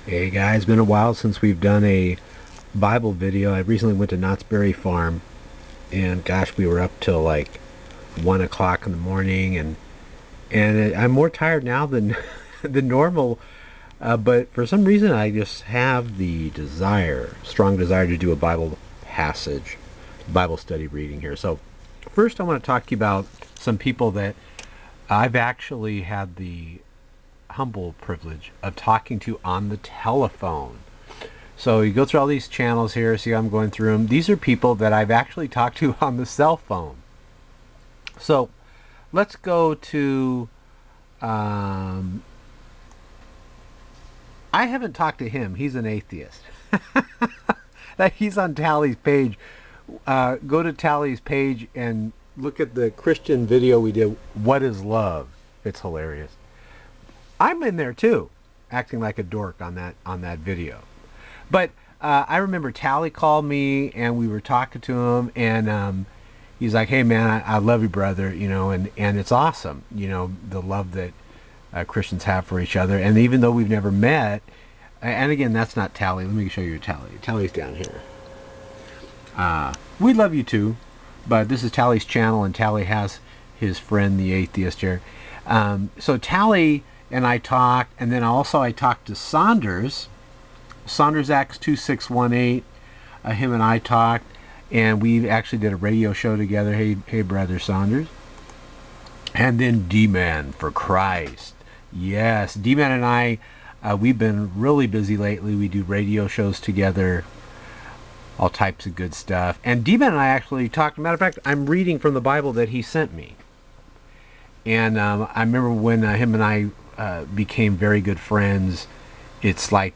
Hey guys, been a while since we've done a Bible video. I recently went to Knott's Berry Farm, and gosh, we were up till like 1 o'clock in the morning, and I'm more tired now than than normal. But for some reason, I just have the strong desire to do a Bible passage, Bible study reading here. So first, I want to talk to you about some people that I've actually had the humble privilege of talking to on the telephone. So you go through all these channels here, see how I'm going through them. These are people that I've actually talked to on the cell phone. So let's go to, um, I haven't talked to him. He's an atheist. He's on Tally's page. Go to Tally's page and look at the Christian video we did, What is Love? It's hilarious. I'm in there too, acting like a dork on that video. But I remember Tally called me and we were talking to him, and he's like, "Hey man, I love you, brother," and it's awesome, the love that Christians have for each other. And even though we've never met, and again, that's not Tally. Let me show you Tally. Tally's down here. We love you too, but this is Tally's channel, and Tally has his friend, the atheist here. So Tally and I talked, and then also I talked to Saunders. Saunders Acts 2618. Him and I talked, and we actually did a radio show together. Hey, brother Saunders. And then D-Man for Christ. Yes, D-Man and I, we've been really busy lately. We do radio shows together, all types of good stuff. And D-Man and I actually talked. Matter of fact, I'm reading from the Bible that he sent me. And I remember when him and I became very good friends. It's like,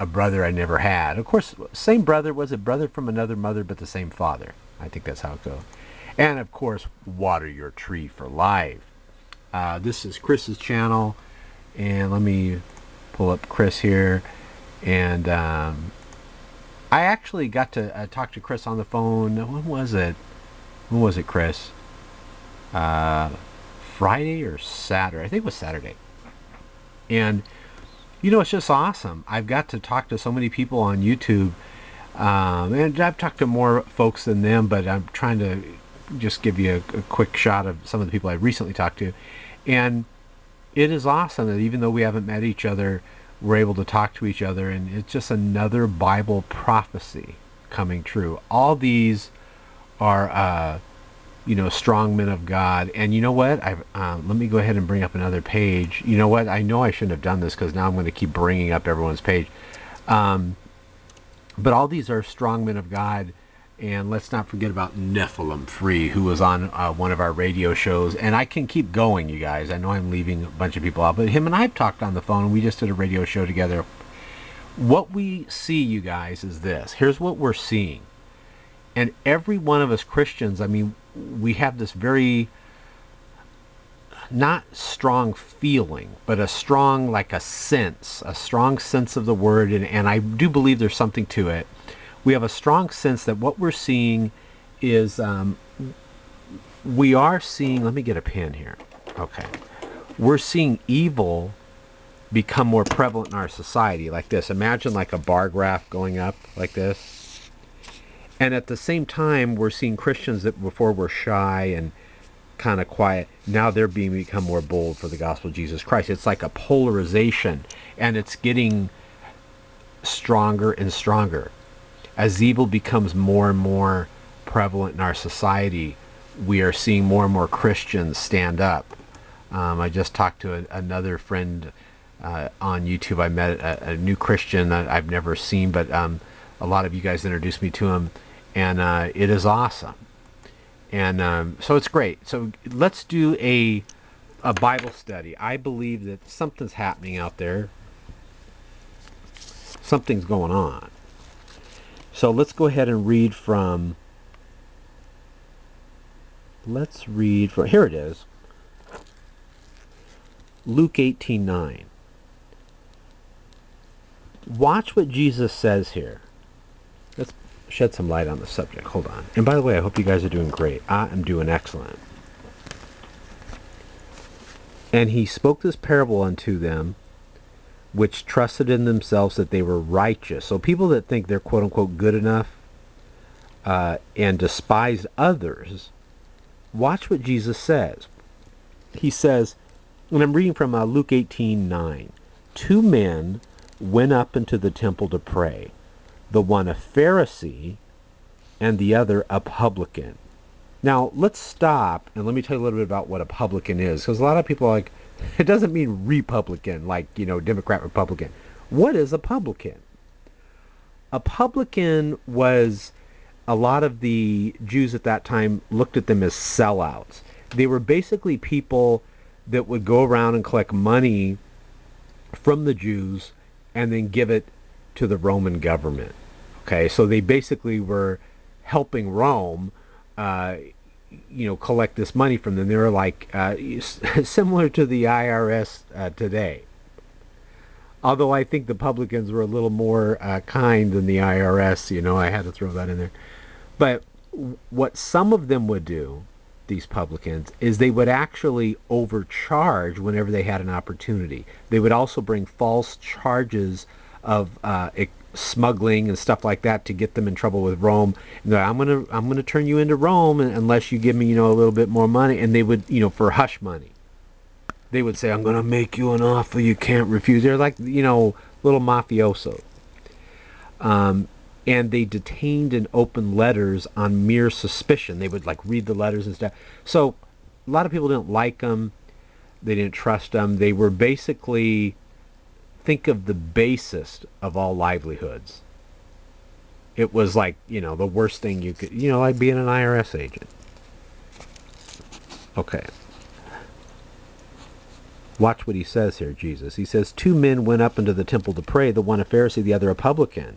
a brother I never had. Of course, same brother. Was it brother from another mother, but the same father? I think that's how it goes. And of course, water your tree for life. This is Chris's channel, and let me pull up Chris here. And I actually got to talk to Chris on the phone. When was it? When was it, Chris? Friday or Saturday? I think it was Saturday. And it's just awesome. I've got to talk to so many people on YouTube, and I've talked to more folks than them, but I'm trying to just give you a quick shot of some of the people I recently talked to. And it is awesome that even though we haven't met each other, we're able to talk to each other, and it's just another Bible prophecy coming true. All these are strong men of God. And you know what? Let me go ahead and bring up another page. You know what? I know I shouldn't have done this because now I'm going to keep bringing up everyone's page. But all these are strong men of God. And let's not forget about Nephilim Free, who was on one of our radio shows. And I can keep going, you guys. I know I'm leaving a bunch of people out, but him and I've talked on the phone, and we just did a radio show together. What we see, you guys, is this. Here's what we're seeing. And every one of us Christians, I mean, we have this very, not strong feeling, but a strong, like a strong sense of the word. And I do believe there's something to it. We have a strong sense that what we're seeing is, we are seeing, let me get a pen here. Okay. We're seeing evil become more prevalent in our society, like this. Imagine like a bar graph going up like this. And at the same time, we're seeing Christians that before were shy and kind of quiet, now they're become more bold for the gospel of Jesus Christ. It's like a polarization, and it's getting stronger and stronger. As evil becomes more and more prevalent in our society, we are seeing more and more Christians stand up. I just talked to another friend on YouTube. I met a new Christian that I've never seen, but a lot of you guys introduced me to him. And it is awesome. And so it's great. So let's do a Bible study. I believe that something's happening out there. Something's going on. So let's go ahead and read from... Here it is. Luke 18:9. Watch what Jesus says here. Let's shed some light on the subject. Hold on. And by the way, I hope you guys are doing great. I am doing excellent. And he spoke this parable unto them, which trusted in themselves that they were righteous. So people that think they're quote unquote good enough and despise others, watch what Jesus says. He says, and I'm reading from Luke 18:9. 2 men went up into the temple to pray, the one a Pharisee and the other a publican. Now, let's stop and let me tell you a little bit about what a publican is, because a lot of people are like, it doesn't mean Republican, like, Democrat, Republican. What is a publican? A publican was, a lot of the Jews at that time looked at them as sellouts. They were basically people that would go around and collect money from the Jews and then give it to the Roman government. Okay, so they basically were helping Rome, collect this money from them. They were like similar to the IRS today. Although I think the publicans were a little more kind than the IRS, I had to throw that in there. But what some of them would do, these publicans, is they would actually overcharge whenever they had an opportunity. They would also bring false charges of smuggling and stuff like that to get them in trouble with Rome. And I'm gonna turn you into Rome unless you give me a little bit more money. And they would for hush money, they would say, I'm gonna make you an offer you can't refuse. They're like little mafioso. And they detained and opened letters on mere suspicion. They would read the letters and stuff. So a lot of people didn't like them. They didn't trust them. They were basically, think of the basest of all livelihoods. It was like, the worst thing you could, like being an IRS agent. Okay. Watch what he says here, Jesus. He says, 2 men went up into the temple to pray, the one a Pharisee, the other a publican.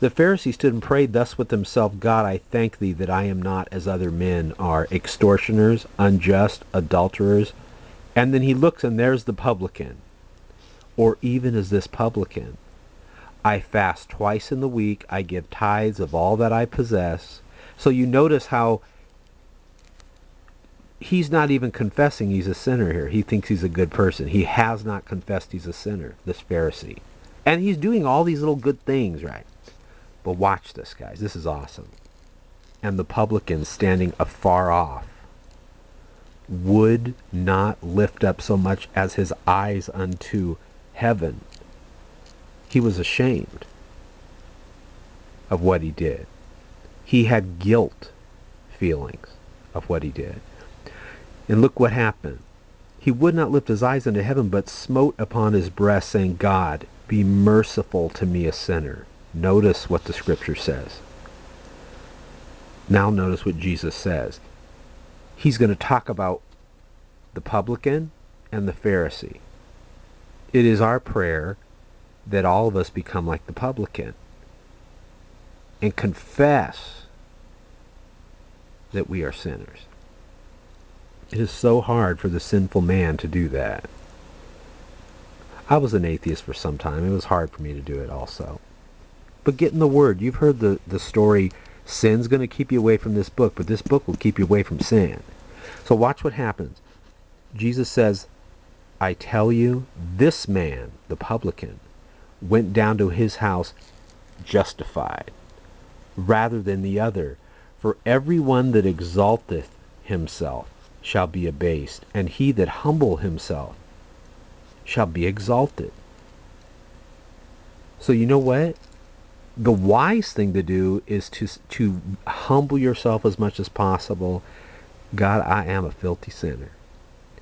The Pharisee stood and prayed thus with himself, God, I thank thee that I am not as other men are, extortioners, unjust, adulterers. And then he looks and there's the publican, or even as this publican. I fast twice in the week. I give tithes of all that I possess. So you notice how he's not even confessing he's a sinner here. He thinks he's a good person. He has not confessed he's a sinner, this Pharisee. And he's doing all these little good things, right? But watch this, guys. This is awesome. And the publican, standing afar off, would not lift up so much as his eyes unto heaven. He was ashamed of what he did. He had guilt feelings of what he did. And look what happened. He would not lift his eyes unto heaven, but smote upon his breast, saying, God, be merciful to me, a sinner. Notice what the scripture says. Now notice what Jesus says. He's going to talk about the publican and the Pharisee. It is our prayer that all of us become like the publican and confess that we are sinners. It is so hard for the sinful man to do that. I was an atheist for some time. It was hard for me to do it also. But get in the Word. You've heard the story, sin's going to keep you away from this book, but this book will keep you away from sin. So watch what happens. Jesus says, I tell you, this man, the publican, went down to his house justified, rather than the other. For everyone that exalteth himself shall be abased, and he that humble himself shall be exalted. So you know what? The wise thing to do is to humble yourself as much as possible. God, I am a filthy sinner.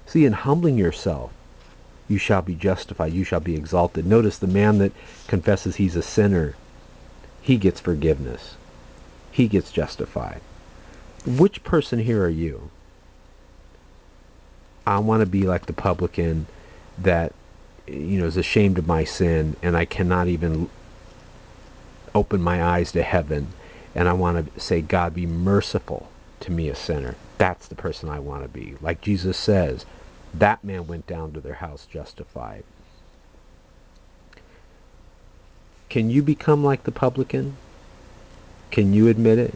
See, in humbling yourself, you shall be justified, you shall be exalted. Notice the man that confesses he's a sinner, he gets forgiveness. He gets justified. Which person here are you? I want to be like the publican that is ashamed of my sin, and I cannot even open my eyes to heaven, and I want to say, God, be merciful to me, a sinner. That's the person I want to be. Like Jesus says, that man went down to their house justified. Can you become like the publican? Can you admit it?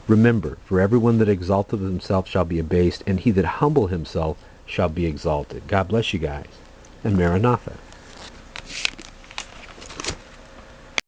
Remember, for everyone that exalteth himself shall be abased, and he that humble himself shall be exalted. God bless you guys, and Maranatha.